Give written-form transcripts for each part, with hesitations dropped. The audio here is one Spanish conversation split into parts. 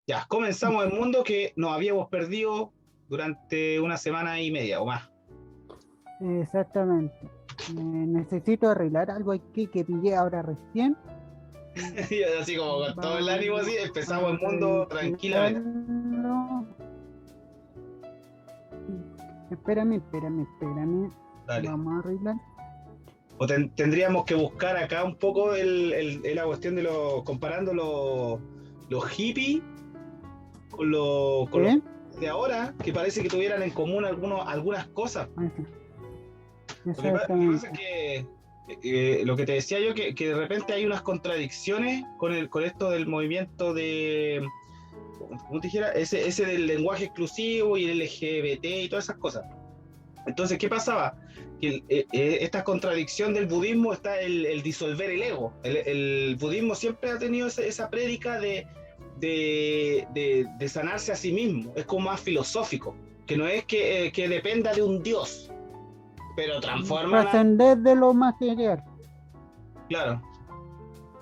Ya, comenzamos el mundo que nos habíamos perdido durante una semana y media o más. Exactamente. Necesito arreglar algo aquí que pillé ahora recién. Y así como con todo el ánimo, así Vamos empezamos a el mundo tranquilamente. arreglarlo. Espérame. Dale. Vamos a arreglar. O tendríamos que buscar acá un poco la cuestión de comparando los hippies con los ¿Sí? de ahora, que parece que tuvieran en común algunas cosas. Ahí está. Lo que pasa es Exactamente. que lo que te decía yo, que de repente hay unas contradicciones con esto del movimiento de, como te dijera, ese del lenguaje exclusivo y el LGBT y todas esas cosas. Entonces, ¿qué pasaba? Que esta contradicción del budismo está el disolver el ego. El budismo siempre ha tenido esa prédica de sanarse a sí mismo. Es como más filosófico, que no es que dependa de un dios, pero transforman a... Trascender de lo material. Claro,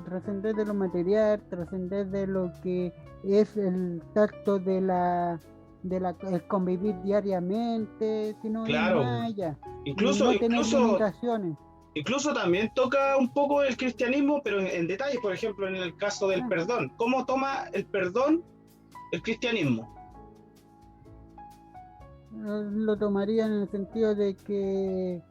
Trascender de lo material, trascender de lo que es el tacto de el convivir diariamente, sino ir claro. más allá. Y Incluso, no tener incluso, limitaciones. incluso también toca un poco el cristianismo, pero en detalles, por ejemplo, en el caso del Ah, perdón. ¿Cómo toma el perdón el cristianismo? lo tomaría en el sentido de que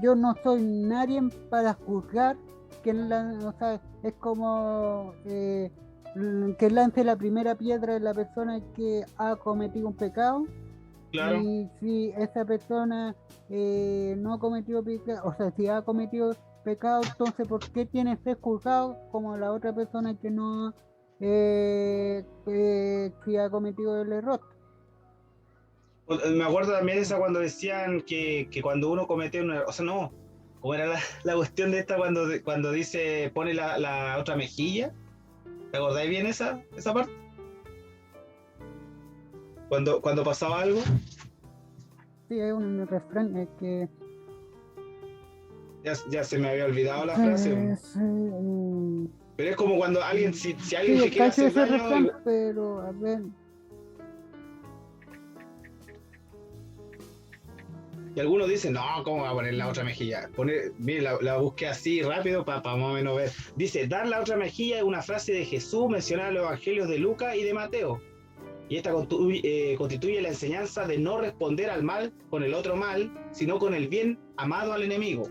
yo no soy nadie para juzgar o sea, es como que lance la primera piedra de la persona que ha cometido un pecado. Claro. Y si esa persona no ha cometido pecado, o sea, si ha cometido pecado, entonces ¿por qué tiene que ser juzgado como la otra persona que no que ha cometido el error? Me acuerdo también esa cuando decían que cuando uno comete una... O sea, no, como era la cuestión de esta cuando dice, pone la otra mejilla. ¿Te acordáis bien esa parte? Cuando pasaba algo. Sí, hay un refrán que Ya se me había olvidado la frase. Pero es como cuando alguien, si alguien sí, te quiere casi hacer ese daño, refrán, pero a ver, y algunos dicen, no, ¿cómo va a poner la otra mejilla? Mire, la busqué así rápido para más o menos ver. Dice, dar la otra mejilla es una frase de Jesús mencionada en los evangelios de Lucas y de Mateo. Y esta constituye la enseñanza de no responder al mal con el otro mal, sino con el bien amado al enemigo.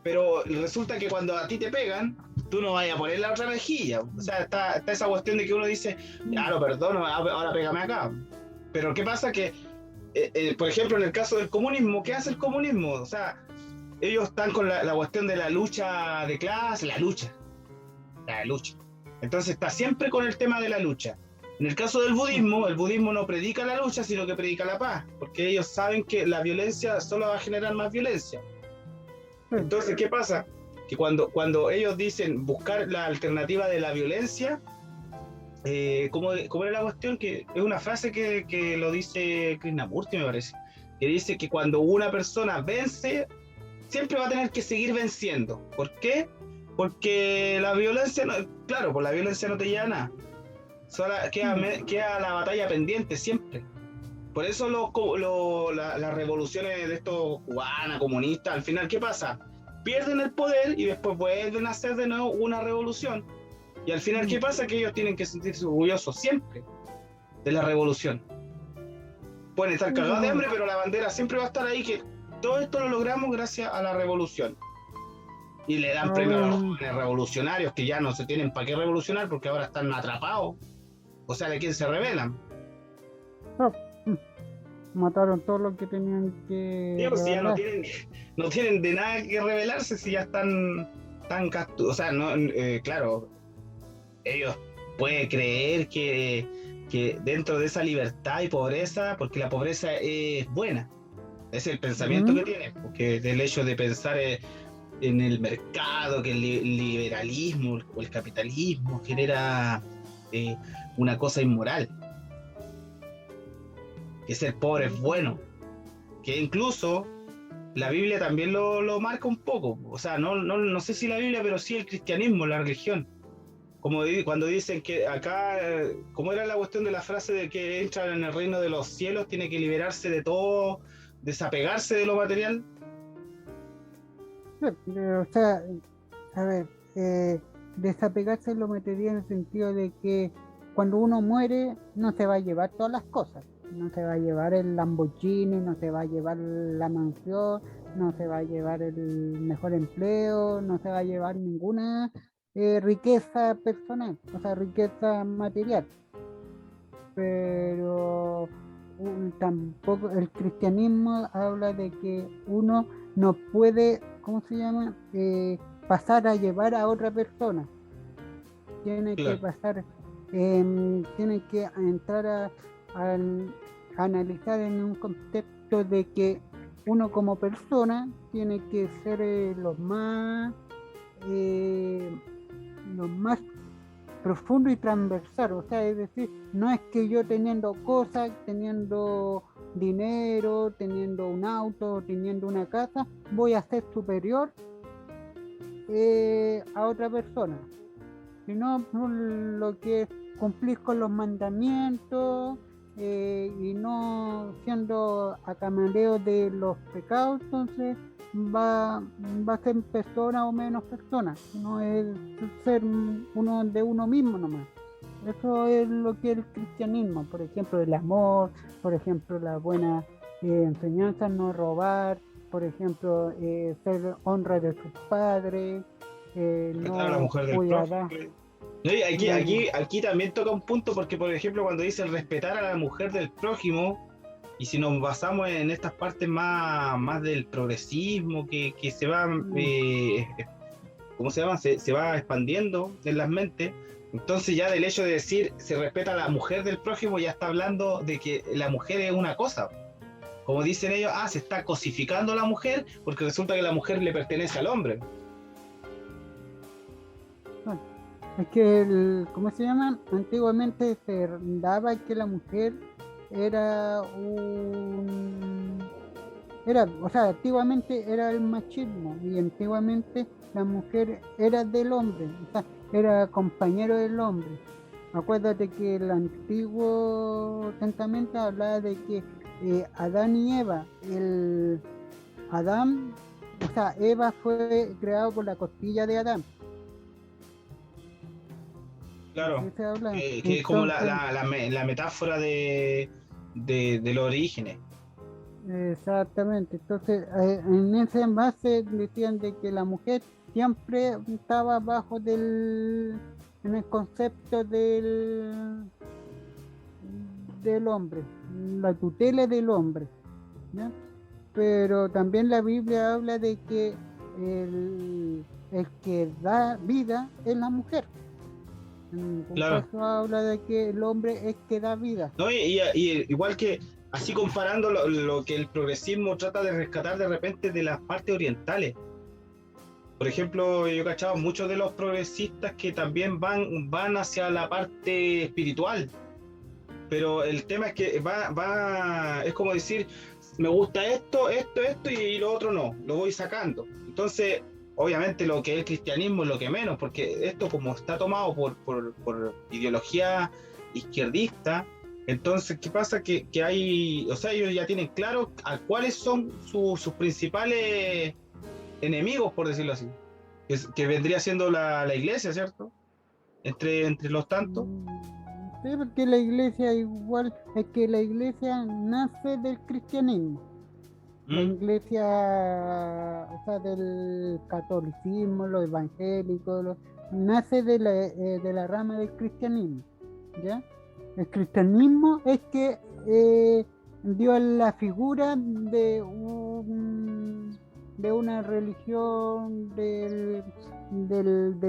Pero resulta que cuando a ti te pegan, tú no vayas a poner la otra mejilla. O sea, está esa cuestión de que uno dice, ya lo perdono, ahora pégame acá. Pero ¿qué pasa? Que por ejemplo, en el caso del comunismo, ¿qué hace el comunismo? O sea, ellos están con la cuestión de la lucha de clase, la lucha. Entonces está siempre con el tema de la lucha. En el caso del budismo, el budismo no predica la lucha, sino que predica la paz, porque ellos saben que la violencia solo va a generar más violencia. Entonces, ¿qué pasa? Que cuando ellos dicen buscar la alternativa de la violencia, ¿cómo era la cuestión? Que es una frase que lo dice Krishnamurti, me parece, que dice que cuando una persona vence, siempre va a tener que seguir venciendo. ¿Por qué? Porque la violencia, claro, por la violencia no te lleva a nada. Solo queda la batalla pendiente siempre. Por eso las revoluciones de estos cubanas, comunistas, al final, ¿qué pasa? Pierden el poder y después vuelven a hacer de nuevo una revolución. Y al final, ¿qué pasa? Que ellos tienen que sentirse orgullosos siempre de la revolución. Pueden estar cagados de hambre, pero la bandera siempre va a estar ahí, que todo esto lo logramos gracias a la revolución. Y le dan a premio a los ver, jóvenes revolucionarios que ya no se tienen para qué revolucionar porque ahora están atrapados. O sea, ¿de quién se rebelan? oh, mataron todo lo que tenían que Digo, si ya no revelar. tienen, no tienen de nada que rebelarse, si ya están tan o sea, no, claro, ellos pueden creer que dentro de esa libertad y pobreza, porque la pobreza es buena, es el pensamiento que tienen, porque del hecho de pensar en el mercado, que el liberalismo o el capitalismo genera eh, una cosa inmoral, que ser pobre es bueno, que incluso la Biblia también lo marca un poco, o sea, no sé si la Biblia, pero sí el cristianismo, la religión. cuando dicen que acá, ¿cómo era la cuestión de la frase de que entra en el reino de los cielos, tiene que liberarse de todo, desapegarse de lo material? Sí, o sea, a ver, desapegarse lo metería en el sentido de que cuando uno muere no se va a llevar todas las cosas, no se va a llevar el Lamborghini, no se va a llevar la mansión, no se va a llevar el mejor empleo, no se va a llevar ninguna riqueza personal, o sea, riqueza material, pero tampoco el cristianismo habla de que uno no puede, ¿cómo se llama? Pasar a llevar a otra persona. Tiene que Claro, pasar, tiene que entrar a analizar en un contexto de que uno como persona tiene que ser eh, lo más profundo y transversal, o sea, es decir, no es que yo teniendo cosas, teniendo dinero, teniendo un auto, teniendo una casa, voy a ser superior a otra persona, sino por lo que cumplir con los mandamientos y no siendo a camareo de los pecados, entonces va a ser persona o menos persona, no es ser uno de uno mismo nomás. Eso es lo que es el cristianismo, por ejemplo, el amor, por ejemplo, la buena enseñanza, no robar, por ejemplo, ser honra de sus padres, respetar a la no mujer del prójimo. cuidar, No, y aquí, no, aquí, aquí también toca un punto, porque por ejemplo cuando dicen respetar a la mujer del prójimo, y si nos basamos en estas partes más del progresismo que se va, mm, ¿cómo se llama? Se va expandiendo en las mentes, entonces ya del hecho de decir se respeta a la mujer del prójimo, ya está hablando de que la mujer es una cosa. Como dicen ellos, se está cosificando a la mujer porque resulta que la mujer le pertenece al hombre. bueno, es que, ¿cómo se llama? Antiguamente se daba que la mujer era o sea, antiguamente era el machismo y antiguamente la mujer era del hombre, o sea, era compañero del hombre. Acuérdate que el Antiguo Testamento hablaba de que Adán y Eva, Adán, o sea, Eva fue creado por la costilla de Adán. Así Claro, se habla. que es como Entonces, la metáfora de los orígenes. exactamente. Entonces, en ese base decían de que la mujer siempre estaba bajo en el concepto del hombre, la tutela del hombre, ¿ya? Pero también la Biblia habla de que el que da vida es la mujer. En ningún Claro. caso habla de que el hombre es que da vida. ¿No? Y igual que, así comparando lo que el progresismo trata de rescatar de repente de las partes orientales. Por ejemplo, yo he cachado muchos de los progresistas que también van hacia la parte espiritual, pero el tema es que es como decir, me gusta esto y lo otro no, lo voy sacando. Entonces, obviamente lo que es el cristianismo es lo que menos, porque esto como está tomado por ideología izquierdista, entonces, ¿qué pasa? Que hay, o sea, ellos ya tienen claro a cuáles son sus principales enemigos, por decirlo así, que vendría siendo la iglesia, ¿cierto? Entre los tantos. Sí, porque la iglesia igual, es que la iglesia nace del cristianismo. La ¿Mm? iglesia, o sea, del catolicismo, los evangélicos, nace de la rama del cristianismo, ¿ya? El cristianismo es que dio la figura de una religión de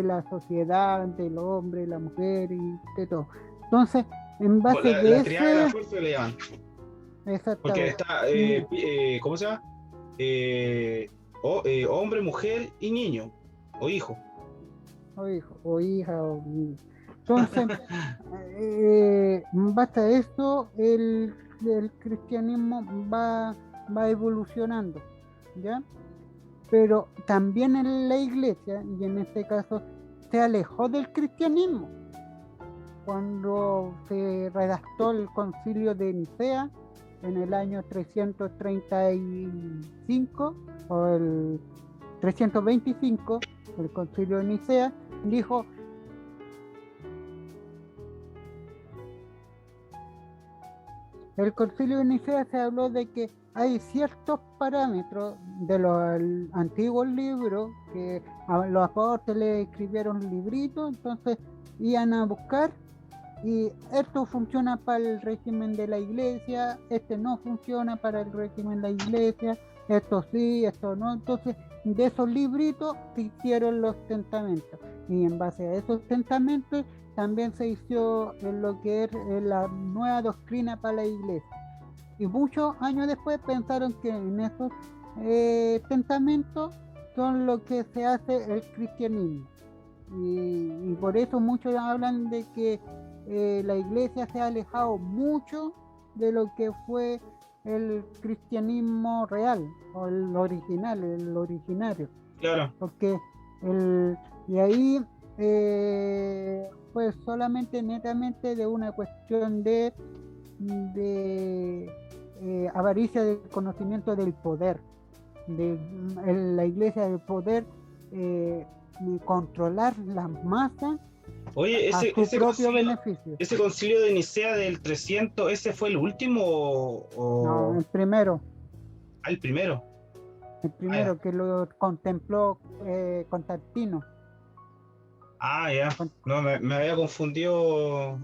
la sociedad, del hombre, la mujer y de todo. Entonces, en Como base de la triada de la ese, fuerza que le llaman. Porque exactamente, está, ¿cómo se llama? Eh, hombre, mujer y niño, o hijo. o hijo, o hija, o niño. Entonces, en base a esto, el cristianismo va evolucionando, ¿ya? Pero también en la iglesia, y en este caso se alejó del cristianismo. Cuando se redactó el Concilio de Nicea en el año 335 o el 325, el Concilio de Nicea dijo: el Concilio de Nicea se habló de que hay ciertos parámetros de los antiguos libros que los apóstoles escribieron libritos, entonces iban a buscar, y esto funciona para el régimen de la iglesia, este no funciona para el régimen de la iglesia, esto sí, esto no. Entonces de esos libritos se hicieron los testamentos, y en base a esos testamentos también se hizo lo que es la nueva doctrina para la iglesia. Y muchos años después pensaron que en esos testamentos son lo que se hace el cristianismo. Y por eso muchos hablan de que la iglesia se ha alejado mucho de lo que fue el cristianismo real, o el original, el originario. Claro. Porque y ahí fue solamente netamente de una cuestión de avaricia del conocimiento del poder, de la iglesia, del poder controlar las masas. Oye, a su propio beneficio. Ese concilio de Nicea del 300, ¿ese fue el último o...? No, el primero. Ah, el primero. El primero que lo contempló Constantino. Ah, ya. No, me había confundido,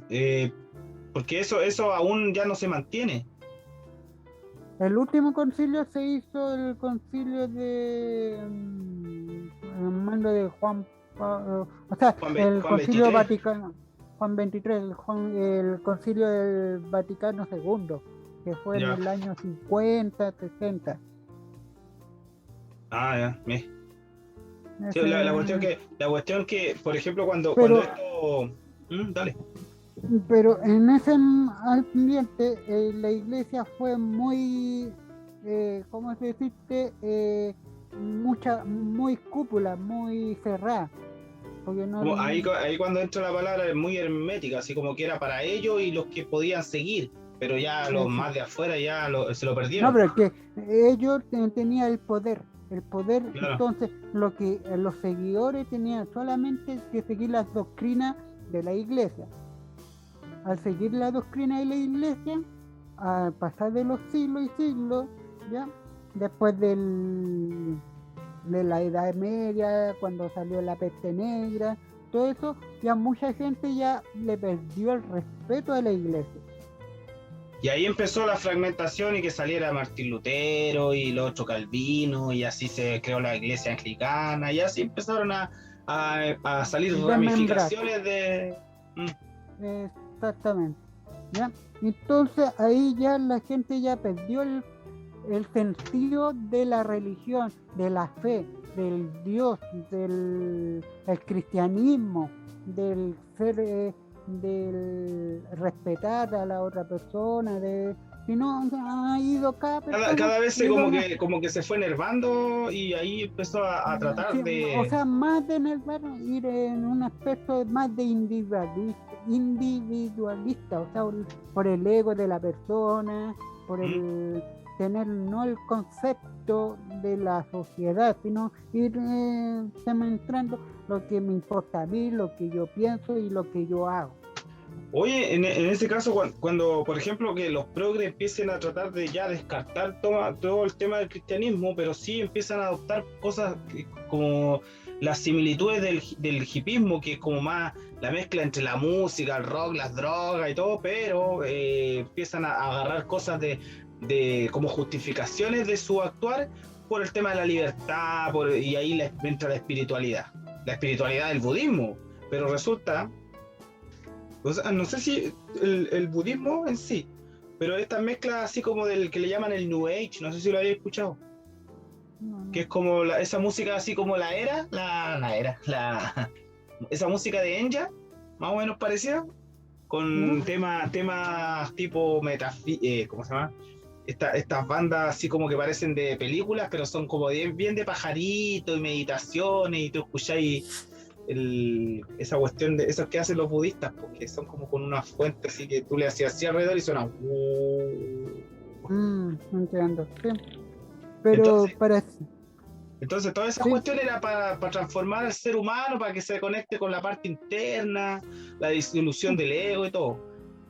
porque eso aún ya no se mantiene. El último concilio se hizo el concilio de mando de Juan, o sea, el concilio 23. Vaticano, Juan 23, el concilio del Vaticano II, que fue Ya. en el año 50, 60. Ah, ya. Sí, Ese- la cuestión que, por ejemplo, cuando esto... dale. Pero en ese ambiente la iglesia fue muy, ¿cómo se dice? Muy cúpula, muy cerrada. Porque no, Como ahí cuando entra la palabra es muy hermética, así como que era para ellos y los que podían seguir, pero ya los más de afuera ya se lo perdieron. no, pero es que ellos tenían el poder, Claro. Entonces lo que los seguidores tenían solamente que seguir las doctrinas de la iglesia. Al seguir la doctrina de la iglesia, al pasar de los siglos y siglos, ya después de la Edad Media, cuando salió la peste negra, todo eso, ya mucha gente ya le perdió el respeto a la iglesia. Y ahí empezó la fragmentación y que saliera Martín Lutero y los otros Calvino, y así se creó la iglesia anglicana, y así empezaron a salir ramificaciones de... Exactamente. ¿Ya? Entonces ahí ya la gente ya perdió el sentido de la religión, de la fe, del Dios, del cristianismo, del ser, del respetar a la otra persona, sino ha ido cada vez como que se fue enervando, y ahí empezó a tratar de... O sea, más de enervar, ir en un aspecto más de individualista, o sea, por el ego de la persona, por el tener no el concepto de la sociedad, sino ir demostrando lo que me importa a mí, lo que yo pienso y lo que yo hago. Oye, en ese caso, cuando, por ejemplo, que los progres empiecen a tratar de ya descartar todo el tema del cristianismo, pero sí empiezan a adoptar cosas como las similitudes del hipismo, que es como más la mezcla entre la música, el rock, las drogas y todo, pero empiezan a agarrar cosas de como justificaciones de su actuar por el tema de la libertad, y ahí entra la espiritualidad del budismo, pero resulta... O sea, no sé si el budismo en sí, pero esta mezcla así como del que le llaman el New Age, no sé si lo habéis escuchado. No. Que es como esa música así como esa música de Enya, más o menos parecida, con temas tipo ¿cómo se llama? Estas bandas así como que parecen de películas, pero son como bien de pajarito y meditaciones, y tú escucháis esa cuestión de esos que hacen los budistas, porque son como con una fuente así que tú le hacías así alrededor y suena. Entiendo, sí. Pero Entonces, para... entonces toda esa Sí, cuestión era para transformar al ser humano, para que se conecte con la parte interna, la disolución del ego y todo.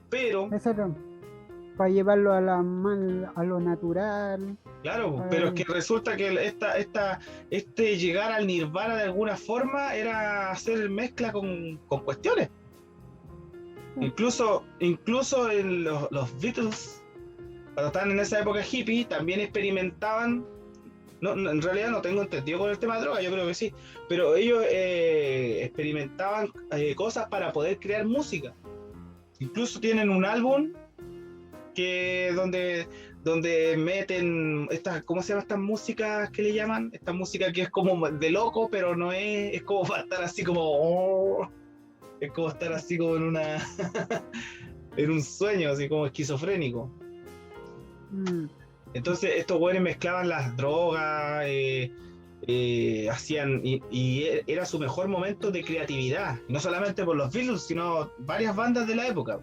Pero, eso era para llevarlo a lo natural. claro, pero es que resulta que este llegar al nirvana de alguna forma era hacer mezcla con cuestiones. Incluso en los Beatles, cuando estaban en esa época hippie, también experimentaban. No, en realidad no tengo entendido con el tema de droga, yo creo que sí, pero ellos experimentaban cosas para poder crear música. Incluso tienen un álbum que donde meten estas, ¿cómo se llaman estas músicas que le llaman? Esta música que es como de loco, pero no es como para estar así como, es como estar así como en una en un sueño, así como esquizofrénico. Entonces estos güeyes mezclaban las drogas, hacían, y era su mejor momento de creatividad, no solamente por los Beatles, sino varias bandas de la época.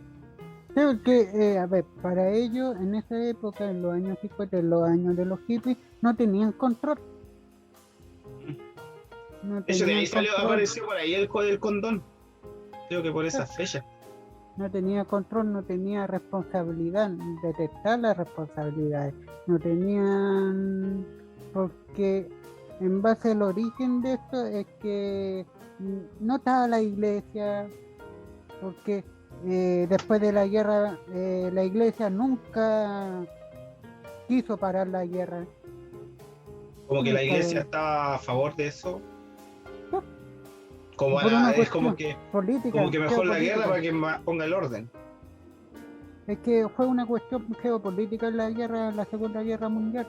Creo que, a ver, para ellos en esa época, en los años 50, en los años de los hippies, no tenían control. No Eso de ahí tenían control, apareció por ahí el condón, creo que por esas fechas. no tenía control, no tenía responsabilidad, detectar las responsabilidades, no tenían, porque en base al origen de esto es que no estaba la iglesia, porque después de la guerra la iglesia nunca quiso parar la guerra. Como que la Nunca, iglesia estaba a favor de eso. Como por una es como cuestión que política, mejor la guerra geopolítica. para que ponga el orden. Es que fue una cuestión geopolítica en la guerra, en la Segunda Guerra Mundial.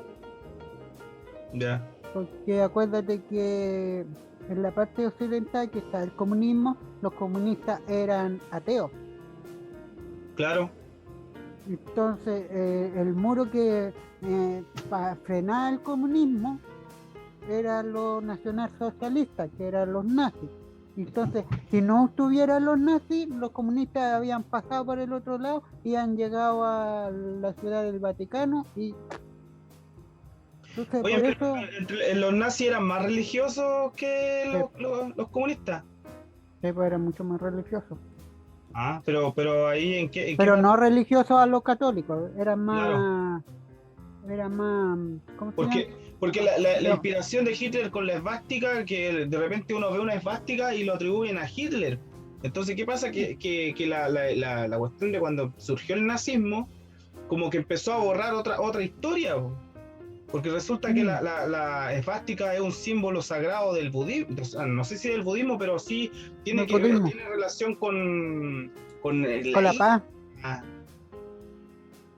Ya. Porque acuérdate que en la parte occidental que está el comunismo, los comunistas eran ateos. Claro. Entonces el muro que para frenar el comunismo eran los nacionalsocialistas, que eran los nazis. Entonces, si no estuvieran los nazis, los comunistas habían pasado por el otro lado y han llegado a la ciudad del Vaticano y entonces Oye, por eso los nazis eran más religiosos que los comunistas. eran mucho más religiosos. Ah, pero ahí en qué Pero no religiosos a los católicos, eran Claro. más, ¿cómo se llama? Porque la No, inspiración de Hitler con la esvástica, que de repente uno ve una esvástica y lo atribuyen a Hitler. Entonces, ¿qué pasa? Que la cuestión de cuando surgió el nazismo, como que empezó a borrar otra historia. Porque resulta que la esvástica es un símbolo sagrado del budismo, o sea, no sé si del budismo, pero sí tiene relación con la paz,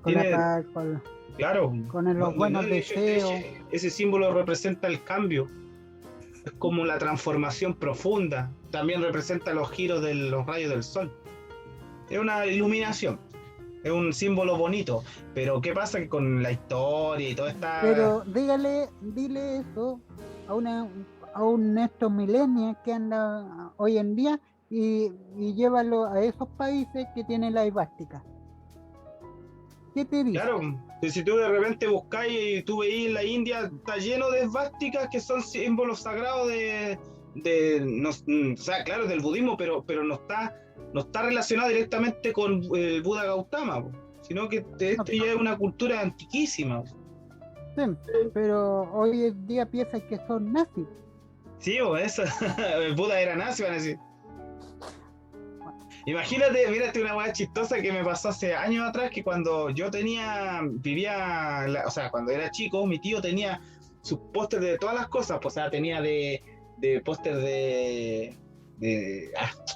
con la tiene, paz, claro, con los buenos deseos. ese símbolo representa el cambio, es como la transformación profunda, también representa los giros de los rayos del sol, es una iluminación. Es un símbolo bonito, pero ¿qué pasa que con la historia y toda esta... Pero dile eso a un Néstor Millennial que anda hoy en día y llévalo a esos países que tienen la esvástica. ¿Qué te dice? Claro, si tú de repente buscáis y tú veís en la India, está lleno de esvásticas que son símbolos sagrados o sea, claro, del budismo, pero no está relacionado directamente con el Buda Gautama, sino que esto ya es una cultura antiquísima. Sí, pero hoy en día piensan que son nazis. Sí, eso, el Buda era nazi, van a decir. Imagínate, mírate una hueá chistosa que me pasó hace años atrás, que cuando yo o sea, cuando era chico, mi tío tenía sus pósters de todas las cosas, pues, o sea, tenía de póster de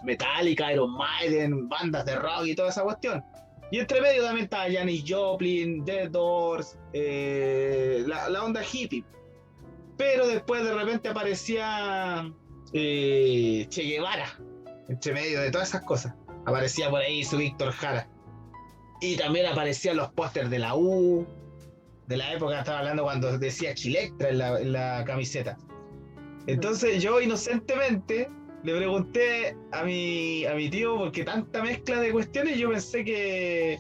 Metallica, Iron Maiden, bandas de rock y toda esa cuestión. Y entre medio también estaba Janis Joplin, The Doors, la onda hippie. Pero después de repente aparecía Che Guevara, entre medio de todas esas cosas. Aparecía por ahí su Víctor Jara. Y también aparecían los pósters de la U, de la época, estaba hablando cuando decía Chilectra en la camiseta. Entonces yo inocentemente Le pregunté a mi tío, porque tanta mezcla de cuestiones, yo pensé que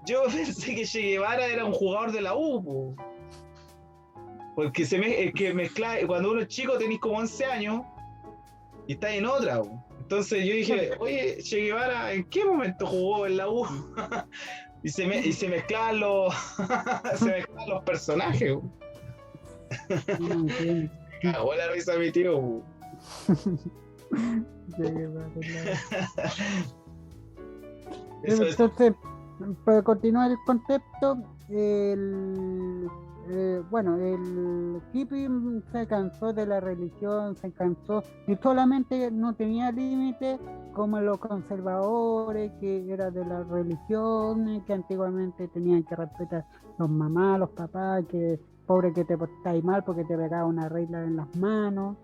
Che Guevara era un jugador de la U, po. Porque es que mezcla, cuando uno es chico tenés como 11 años y estás en otra, po. Entonces yo dije, oye, Che Guevara, ¿en qué momento jugó en la U? Y se mezclaban se mezclaban los personajes, po. No entiendo. Cagó la risa mi tío, po. Eso es. Entonces, para continuar el concepto, bueno, el hippie se cansó de la religión, se cansó y solamente no tenía límite como los conservadores, que era de las religiones, que antiguamente tenían que respetar los mamás, los papás, que pobre que te portáis mal porque te pegaba una regla en las manos,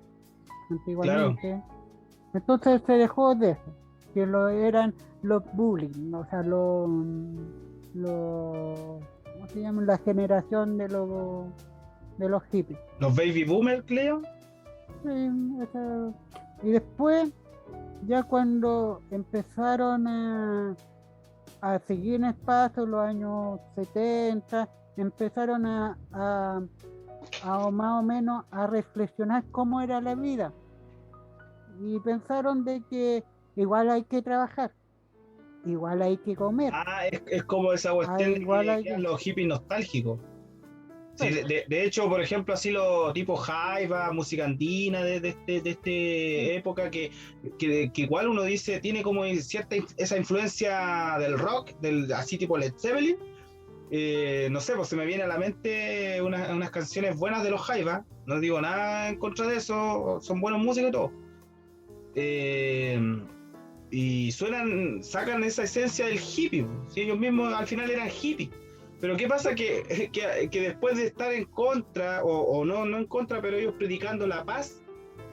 antiguamente. Claro. Entonces se dejó de eso, que eran los bullying, o sea, ¿cómo se llama? La generación de los hippies. ¿Los baby boomers, Cleo? Sí, y después, ya cuando empezaron a seguir en espacio, los años 70, empezaron a más o menos a reflexionar cómo era la vida. Y pensaron de que igual hay que trabajar, igual hay que comer. Es como esa cuestión de que los hippies nostálgicos. Sí, de hecho, por ejemplo, así los tipos Jaiba, música andina de esta época, que igual uno dice, tiene como cierta esa influencia del rock, así tipo Led Zeppelin. No sé, pues se me viene a la mente unas canciones buenas de los Jaiba. No digo nada en contra de eso, son buenos músicos y todo. Y sacan esa esencia del hippie, ¿sí? Ellos mismos al final eran hippies. Pero ¿qué pasa? Que después de estar en contra, o no en contra, pero ellos predicando la paz,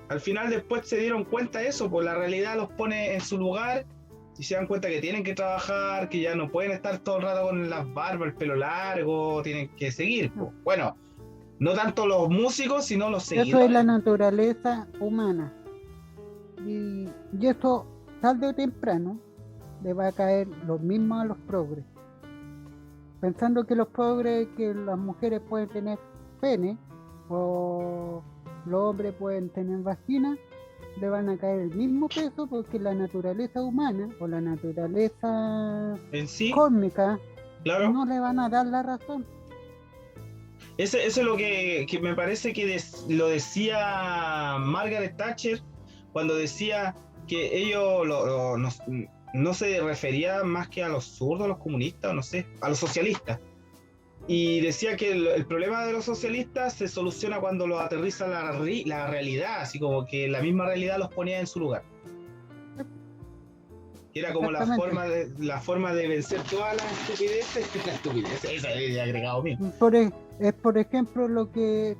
al final después se dieron cuenta de eso, pues la realidad los pone en su lugar y se dan cuenta que tienen que trabajar, que ya no pueden estar todo el rato con las barbas, el pelo largo, tienen que seguir, pues. Bueno, no tanto los músicos, sino los seguidores. Eso es la naturaleza humana. Y esto, tarde o temprano, le va a caer lo mismo a los progres. Pensando que los progres, que las mujeres pueden tener pene, o los hombres pueden tener vagina, le van a caer el mismo peso, porque la naturaleza humana, o la naturaleza en sí, cósmica, claro, no le van a dar la razón. Eso es lo que me parece que lo decía Margaret Thatcher, cuando decía que ellos no se refería más que a los zurdos, a los comunistas, no sé, a los socialistas. Y decía que el problema de los socialistas se soluciona cuando lo aterriza la realidad, así como que la misma realidad los ponía en su lugar. Que era como la forma de vencer todas las estupideces. Esa es el agregado mismo. Por ejemplo, lo que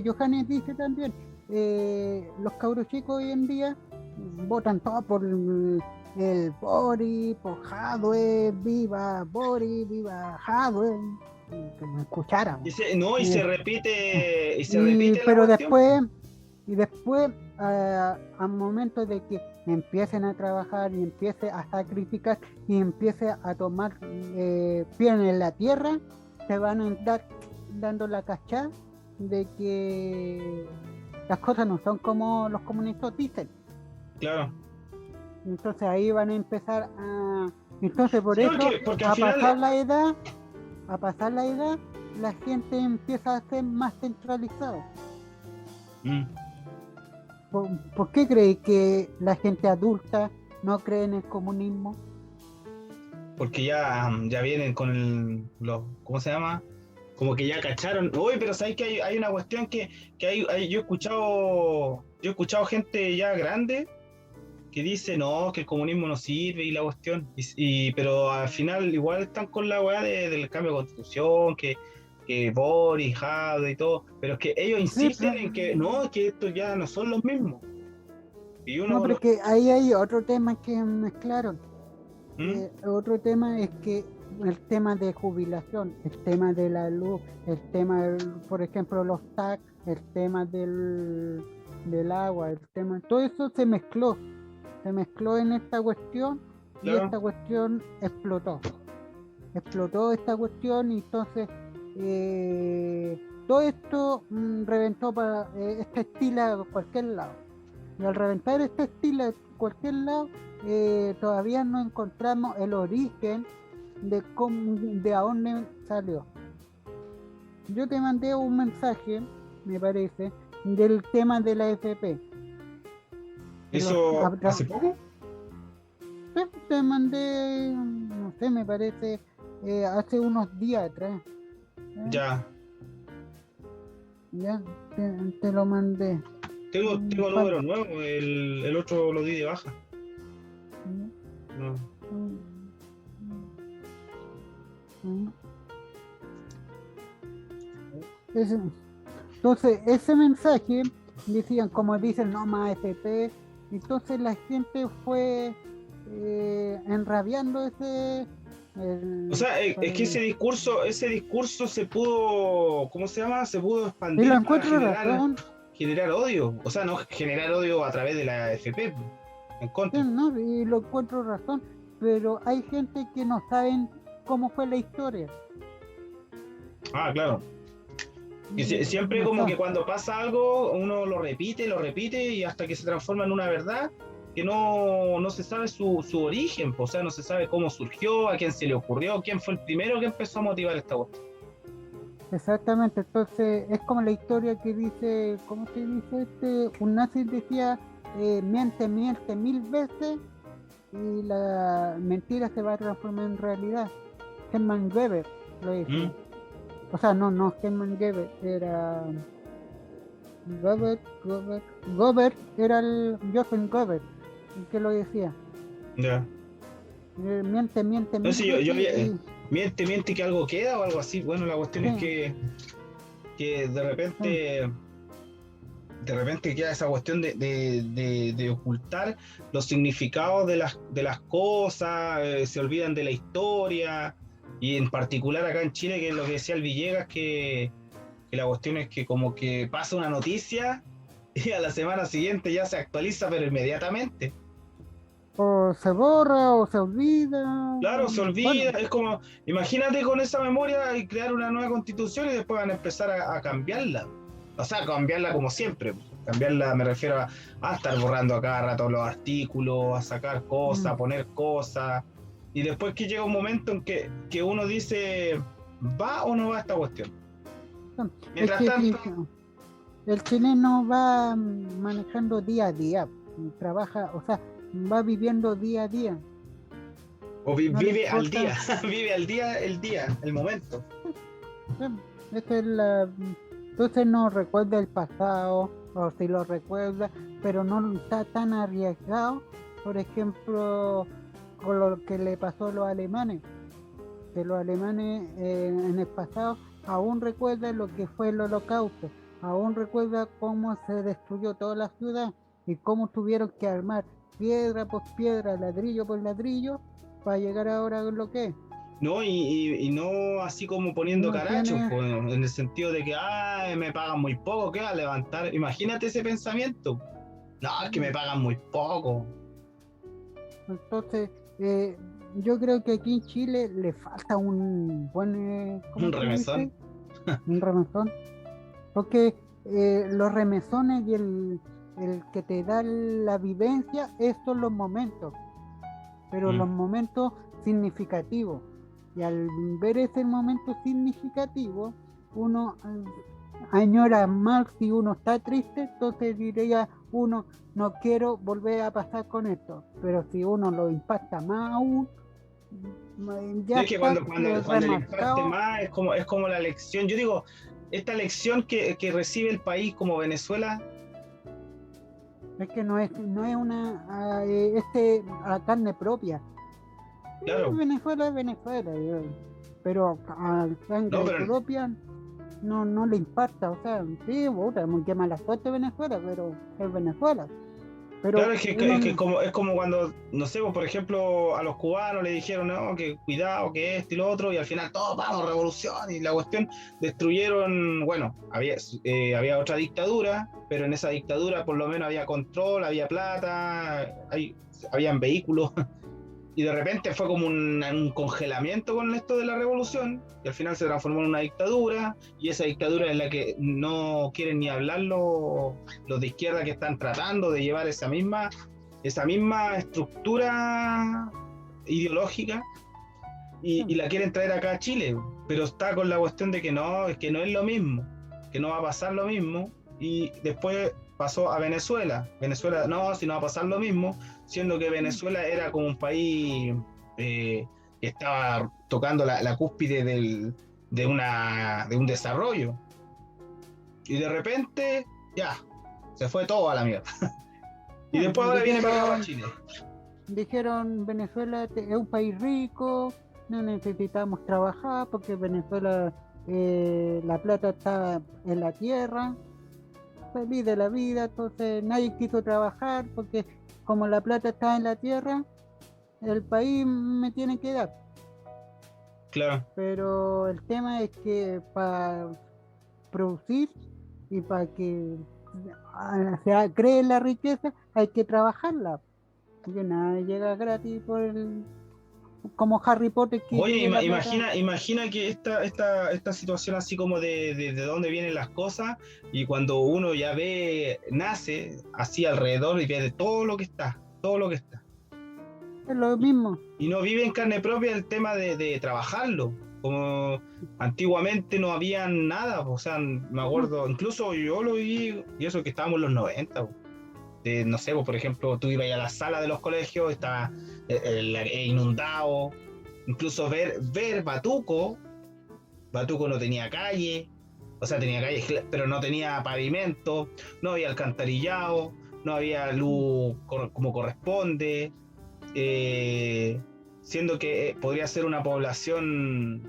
Johannes dice también. Los cabros chicos hoy en día votan todo por el Boris, por Jadwe, viva Boris, viva Jadwe, que me escucharan. Se repite pero después al momento de que empiecen a trabajar y empiece a sacrificar y empiece a tomar pie en la tierra, se van a estar dando la cachada de que las cosas no son como los comunistas dicen. Claro. Entonces ahí van a empezar a... Entonces por eso, pasar la edad, la gente empieza a ser más centralizada. ¿Por qué creéis que la gente adulta no cree en el comunismo? Porque ya vienen con ¿cómo se llama? Como que ya cacharon. Uy, pero sabéis que hay una cuestión que yo he escuchado gente ya grande que dice no, que el comunismo no sirve y la cuestión, pero al final igual están con la weá del cambio de constitución, que Boris, Jadwe y todo, pero es que ellos insisten en que no, que estos ya no son los mismos. Pero es que ahí hay otro tema que mezclaron. Otro tema es que el tema de jubilación, el tema de la luz, el tema, por ejemplo, los TAC, el tema del del agua, el tema, todo eso se mezcló en esta cuestión y Claro. esta cuestión explotó esta cuestión y entonces todo esto reventó para esta estila a cualquier lado. Y al reventar esta estila a cualquier lado, todavía no encontramos el origen de a dónde salió. Yo te mandé un mensaje, me parece, del tema de la FP. ¿Eso hace poco? Sí, te mandé, no sé, me parece, hace unos días atrás. Ya. Ya, te lo mandé. Tengo número nuevo, el otro lo di de baja. No. Entonces, ese mensaje decían, como dicen, no más FP. Entonces la gente fue enrabiando ese. O sea, es que ese discurso se pudo, ¿cómo se llama? Se pudo expandir y lo para encuentro razón. generar odio. O sea, no generar odio a través de la FP, en contra. Sí, no, y lo encuentro razón. Pero hay gente que no saben cómo fue la historia. Ah, claro. Y siempre como que cuando pasa algo, uno lo repite y hasta que se transforma en una verdad que no se sabe su origen, o sea, no se sabe cómo surgió, a quién se le ocurrió, quién fue el primero que empezó a motivar esta cuestión. Exactamente, entonces es como la historia que dice, ¿cómo se dice? Un nazi decía, miente 1000 veces y la mentira se va a transformar en realidad. Hermann Weber lo dice. O sea, no Hermann Weber, era Goebbels era el Joseph Goebbels el que lo decía. Ya. Miente No sé, yo miente que algo queda o algo así. Bueno, la cuestión es que de repente queda esa cuestión de ocultar los significados de las cosas, se olvidan de la historia, y en particular acá en Chile, que es lo que decía el Villegas, que la cuestión es que como que pasa una noticia y a la semana siguiente ya se actualiza, pero inmediatamente. O se borra o se olvida. Claro, se olvida, es como, imagínate con esa memoria y crear una nueva constitución y después van a empezar a cambiarla. O sea, cambiarla como siempre. Cambiarla me refiero a estar borrando a cada rato los artículos, a sacar cosas, a poner cosas. Y después que llega un momento en que uno dice, ¿va o no va esta cuestión? Mientras tanto, el chileno va manejando día a día, trabaja, o sea, va viviendo día a día. O vive al día, vive al día, el momento. Entonces no recuerda el pasado, o si lo recuerda, pero no está tan arriesgado, por ejemplo, con lo que le pasó a los alemanes. Que los alemanes en el pasado aún recuerdan lo que fue el Holocausto, aún recuerda cómo se destruyó toda la ciudad y cómo tuvieron que armar piedra por piedra, ladrillo por ladrillo, para llegar ahora a lo que es. No, y no así como poniendo carachos, pues, en el sentido de que me pagan muy poco, ¿qué va a levantar? Imagínate ese pensamiento. No, es que me pagan muy poco. Entonces, yo creo que aquí en Chile le falta un buen... ¿Un remesón? Un remesón. Porque los remesones y el que te da la vivencia, estos son los momentos. Pero los momentos significativos. Y al ver ese momento significativo, uno añora más. Si uno está triste, entonces diría uno, no quiero volver a pasar con esto. Pero si uno lo impacta más aún, ya es que cuando le impacte más es como la lección. Yo digo, esta lección que recibe el país como Venezuela, es que no es una a carne propia. Claro. Venezuela es Venezuela, pero a sangre propia no le impacta. O sea, sí, puta, muy que mala suerte Venezuela, pero es Venezuela. Pero Claro, es como cuando, no sé, pues, por ejemplo, a los cubanos le dijeron, no, que cuidado, que esto y lo otro, y al final todos, vamos, revolución, y la cuestión, destruyeron, bueno, había otra dictadura, pero en esa dictadura por lo menos había control, había plata, habían vehículos, y de repente fue como un congelamiento con esto de la revolución, y al final se transformó en una dictadura, y esa dictadura es la que no quieren ni hablar los de izquierda, que están tratando de llevar esa misma estructura ideológica, y la quieren traer acá a Chile, pero está con la cuestión de que no es lo mismo, que no va a pasar lo mismo, y después pasó a Venezuela. Venezuela, no, si no va a pasar lo mismo, siendo que Venezuela era como un país que estaba tocando la cúspide de un desarrollo, y de repente, ya, se fue todo a la mierda. Y después ahora viene para acá, para Chile. dijeron Venezuela es un país rico, no necesitamos trabajar porque Venezuela la plata está en la tierra, feliz de la vida, entonces nadie quiso trabajar porque como la plata está en la tierra, el país me tiene que dar. Claro. Pero el tema es que para producir y para que se cree la riqueza hay que trabajarla, porque nada llega gratis como Harry Potter que Oye, llegue la plata. imagina que esta situación así como de dónde vienen las cosas, y cuando uno ya nace así alrededor y ve de todo lo que está. Es lo mismo. Y no vive en carne propia el tema de trabajarlo. Como antiguamente no había nada, o sea, me acuerdo, incluso yo lo viví, y eso que estábamos en los 90. No sé, por ejemplo, tú ibas a la sala de los colegios, estaba inundado, incluso ver Batuco no tenía calle, o sea, tenía calle, pero no tenía pavimento, no había alcantarillado, no había luz como corresponde, eh, siendo que podría ser una población,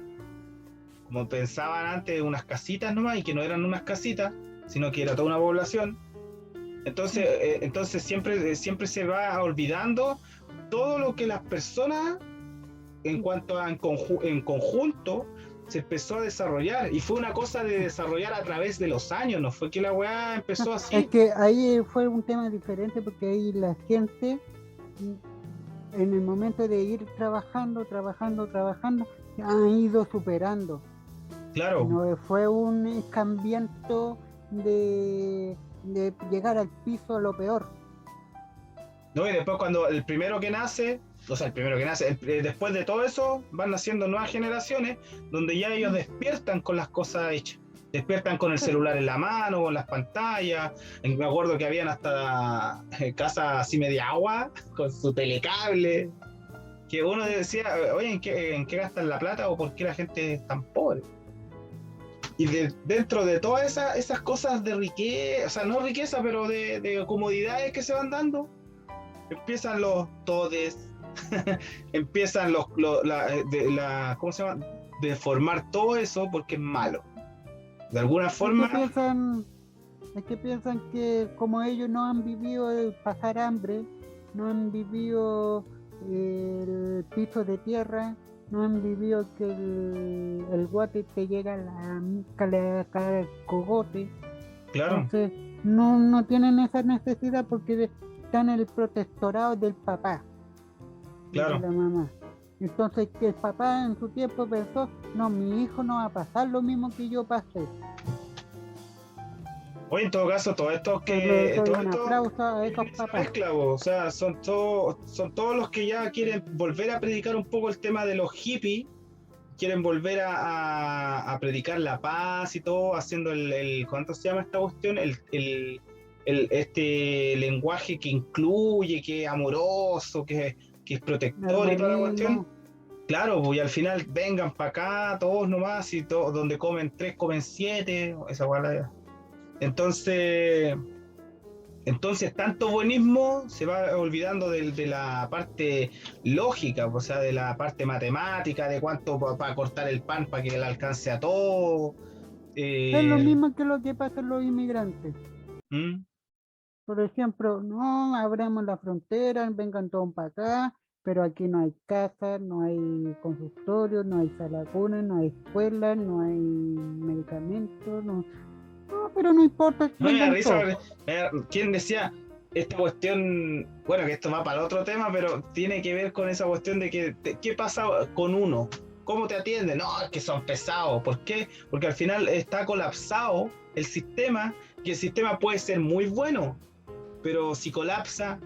como pensaban antes, unas casitas nomás, y que no eran unas casitas, sino que era toda una población. Entonces siempre se va olvidando todo lo que las personas, en cuanto a en conjunto, se empezó a desarrollar, y fue una cosa de desarrollar a través de los años, no fue que la weá empezó Es así. que ahí fue un tema diferente porque ahí la gente en el momento de ir trabajando, han ido superando. Claro. No fue un cambiamiento de llegar al piso a lo peor. ¿No? Y después cuando el primero que nace, o sea, el primero que nace, después de todo eso, van naciendo nuevas generaciones donde ya ellos despiertan con las cosas hechas. Despiertan con el celular en la mano, con las pantallas. Me acuerdo que habían hasta casas así media agua, con su telecable. Que uno decía, oye, ¿en qué gastan la plata o por qué la gente es tan pobre? Y dentro de todas esas cosas de riqueza, o sea, no riqueza, pero de comodidades que se van dando, empiezan los todes, empiezan ¿cómo se llama? De formar todo eso porque es malo. De alguna forma. Es que piensan que como ellos no han vivido el pasar hambre, no han vivido el piso de tierra, no han vivido que el guate te llega a la cogote. Claro. Entonces no tienen esa necesidad porque están en el protectorado del papá, claro, de la mamá. Entonces que el papá en su tiempo pensó, no, mi hijo no va a pasar lo mismo que yo pasé. Oye, en todo caso, todo esto Le doy un aplauso a esos papás. Esclavos, o sea, son todos los que ya quieren volver a predicar un poco el tema de los hippies, quieren volver a predicar la paz y todo, haciendo ¿cuánto se llama esta cuestión? Este lenguaje que incluye, que es amoroso, que es protector y toda la cuestión. Claro, pues, y al final vengan para acá todos nomás, y todos, donde comen 3, comen 7, esa guarda. Entonces tanto buenismo se va olvidando de la parte lógica, o sea, de la parte matemática, de cuánto para cortar el pan para que le alcance a todo. Es lo mismo que lo que pasa en los inmigrantes. ¿Mm? por ejemplo, no, abramos la frontera, vengan todos para acá, pero aquí no hay casas, no hay consultorios, no hay sala cuna, no hay escuelas, no hay medicamentos, no, no, pero no importa, No me da vengan risa, todos. ¿quién decía esta cuestión? Bueno, que esto va para otro tema, pero tiene que ver con esa cuestión de que, ¿qué pasa con uno? ¿Cómo te atienden? No, es que son pesados. ¿Por qué? Porque al final está colapsado el sistema, y el sistema puede ser muy bueno, pero si colapsa,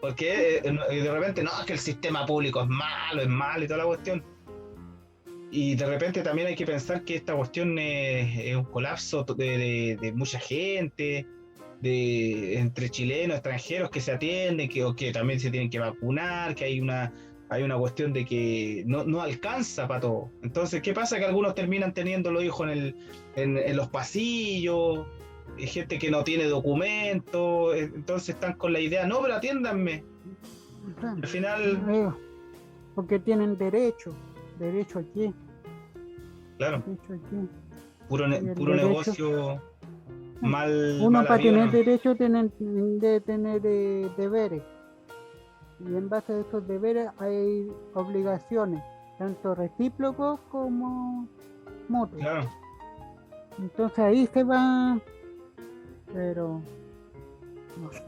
porque de repente, no, es que el sistema público es malo y toda la cuestión. Y de repente también hay que pensar que esta cuestión es un colapso de mucha gente, entre chilenos, extranjeros que se atienden, o que también se tienen que vacunar, que hay una cuestión de que no alcanza para todo. Entonces, ¿qué pasa? Que algunos terminan teniendo los hijos en los pasillos, hay gente que no tiene documentos, entonces están con la idea, no, pero atiéndanme. O sea, Al final, porque tienen derecho aquí, claro, derecho aquí. puro, Y el puro derecho, negocio mal uno para habido, tener ¿no? derecho de tener deberes. Y en base a esos deberes hay obligaciones, tanto recíprocos como mutuos. Claro. Entonces ahí se va, pero no sé.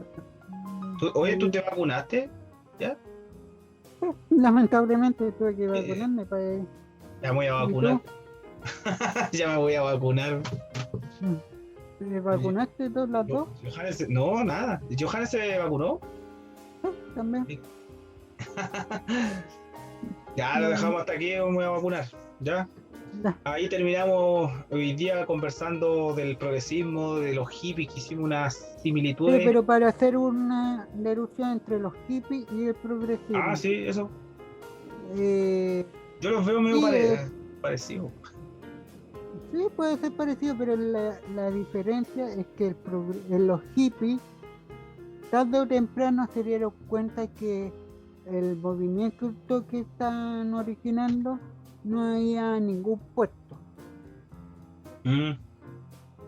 Oye, ¿tú te vacunaste? ¿Ya? Lamentablemente tuve que vacunarme para. Ya me voy a ¿Y vacunar. tú? Ya me voy a vacunar. ¿Te vacunaste todas las dos? Johannes, no, nada. ¿Johannes se vacunó? También. Sí. Ya lo dejamos hasta aquí, me voy a vacunar. ¿Ya? Ya. Ahí terminamos hoy día conversando del progresismo, de los hippies, que hicimos unas Sí, similitudes. pero para hacer una deducción entre los hippies y el progresismo. Ah, sí, eso. Eh, Yo los veo medio sí, parecidos. sí, puede ser parecido, pero la diferencia es que los hippies tarde o temprano se dieron cuenta que el movimiento que están originando no había ningún puesto. Mm,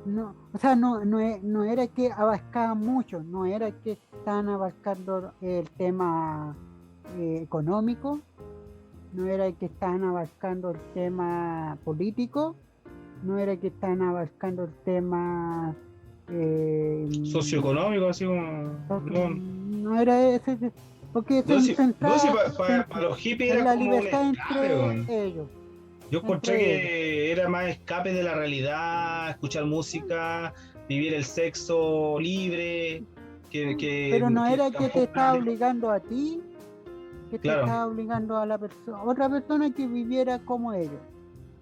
No, o sea, no era que abarcaban mucho, no era que estaban abarcando el tema económico, no era que estaban abarcando el tema político, no era que estaban abarcando el tema socioeconómico, así como. No, no era ese, porque no, se si centraba para los hippies en era la como un libertad escape, weón. entre ellos. Yo encontré Entre ellos. que era más escape de la realidad, escuchar música, vivir el sexo libre, Pero no era que te tampoco estaba obligando a ti, que te claro. estaba obligando a la persona, otra persona que viviera como ellos.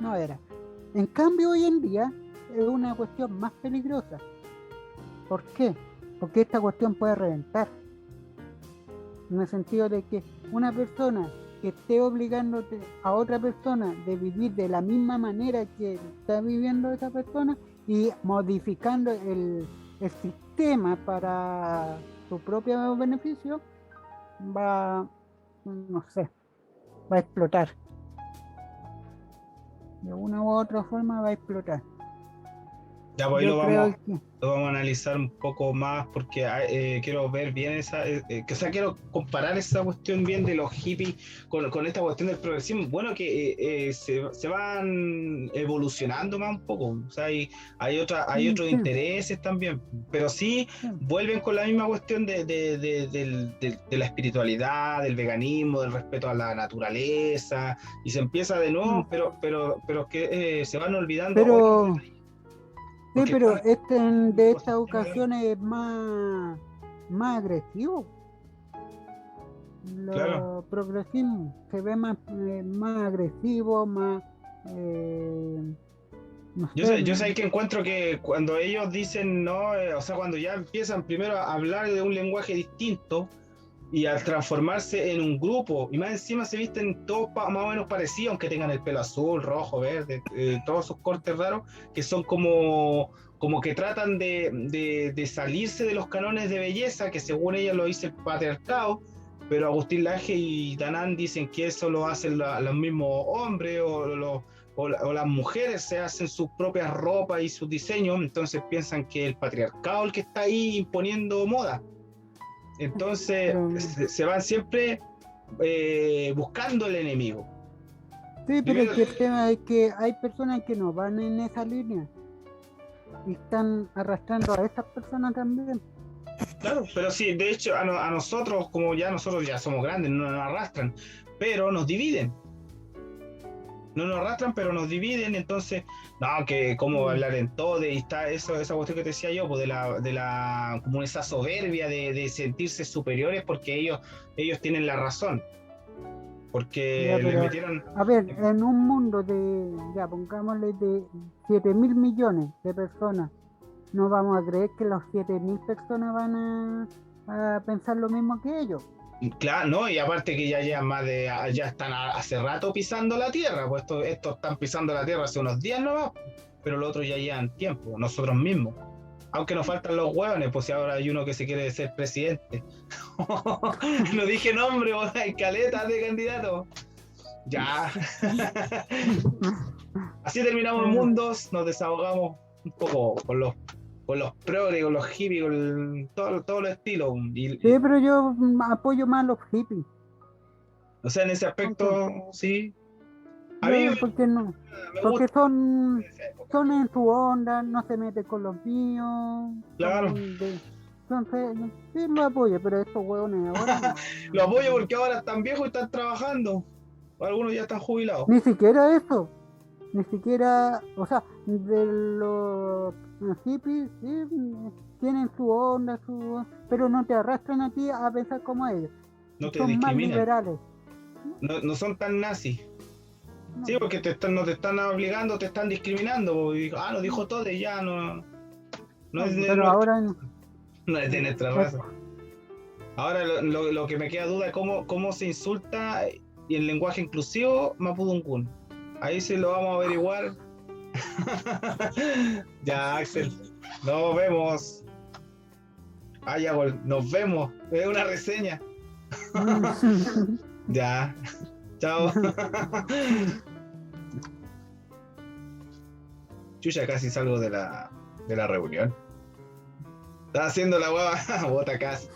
No era. En cambio, hoy en día es una cuestión más peligrosa. ¿Por qué? Porque esta cuestión puede reventar. En el sentido de que una persona que esté obligándote a otra persona de vivir de la misma manera que está viviendo esa persona y modificando el sistema para su propio beneficio, no sé, va a explotar. De una u otra forma va a explotar. Ya pues ahí Yo creo que lo vamos a analizar un poco más porque quiero ver bien quiero comparar esa cuestión bien de los hippies con esta cuestión del progresismo. Bueno, que se van evolucionando más un poco, o sea, hay otros sí, intereses también, pero sí sí. vuelven con la misma cuestión de la espiritualidad, del veganismo, del respeto a la naturaleza, y se empieza de nuevo, pero que se van olvidando Pero otros. sí, Porque pero de cosas esta ocasión es más agresivo. claro. Lo progresismo se ve más agresivo, más no sé, Yo sé que encuentro que cuando ellos dicen no, o sea, cuando ya empiezan primero a hablar de un lenguaje distinto y al transformarse en un grupo, y más encima se visten todos más o menos parecidos, aunque tengan el pelo azul, rojo, verde, todos esos cortes raros, que son como que tratan de salirse de los cánones de belleza, que según ellas lo dice el patriarcado, pero Agustín Laje y Danán dicen que eso lo hacen los mismos hombres o o las mujeres se hacen sus propias ropas y sus diseños, entonces piensan que el patriarcado es el que está ahí imponiendo moda. Entonces Pero, se van siempre buscando el enemigo. sí, pero Primero, es que el tema es que hay personas que no van en esa línea y están arrastrando a esas personas también. claro, pero sí, de hecho a nosotros, como ya nosotros ya somos grandes, no nos arrastran, pero nos dividen. No nos arrastran, pero nos dividen, entonces, no, que cómo hablar en todo, y está esa cuestión que te decía yo, pues como esa soberbia de sentirse superiores porque ellos tienen la razón, Ya, porque les pero, metieron, a ver, en un mundo de, ya pongámosle de 7.000 millones de personas, no vamos a creer que los 7.000 personas van a pensar lo mismo que ellos. claro, no, y aparte que ya llevan ya están hace rato pisando la tierra, pues estos están pisando la tierra hace unos días nomás, pero los otros ya llevan tiempo, nosotros mismos. Aunque nos faltan los hueones, pues si ahora hay uno que se quiere ser presidente. No dije nombre, hay caletas de candidatos. Ya. Así terminamos el Pero, mundo, nos desahogamos un poco con los progres, con los hippies, todo los estilos. sí, pero yo apoyo más a los hippies. O sea, en ese Aunque, aspecto, sí. A mí ¿por qué no? me Porque gusta esa época. son en su onda, no se mete con los míos, Claro. entonces, sí lo apoyo, pero estos hueones ahora no. Lo apoyo porque ahora están viejos y están trabajando. Algunos ya están jubilados. Ni siquiera eso, ni siquiera, o sea, de los hippies, sí, tienen su onda, pero no te arrastran a ti a pensar como ellos. No te Son más discriminan. liberales. No son tan nazis. No, Sí, porque no te están obligando, te están discriminando. Lo dijo todo y ya no es de pero nuestra, ahora no es de nuestra raza. Ahora lo que me queda duda es cómo se insulta y el lenguaje inclusivo Mapudungun. Ahí sí lo vamos a averiguar. Ya, Axel. Nos vemos. Ya, nos vemos. Es una reseña. Ya. Chao. Chucha, casi salgo de la reunión. Estaba haciendo la hueva. Bota casi.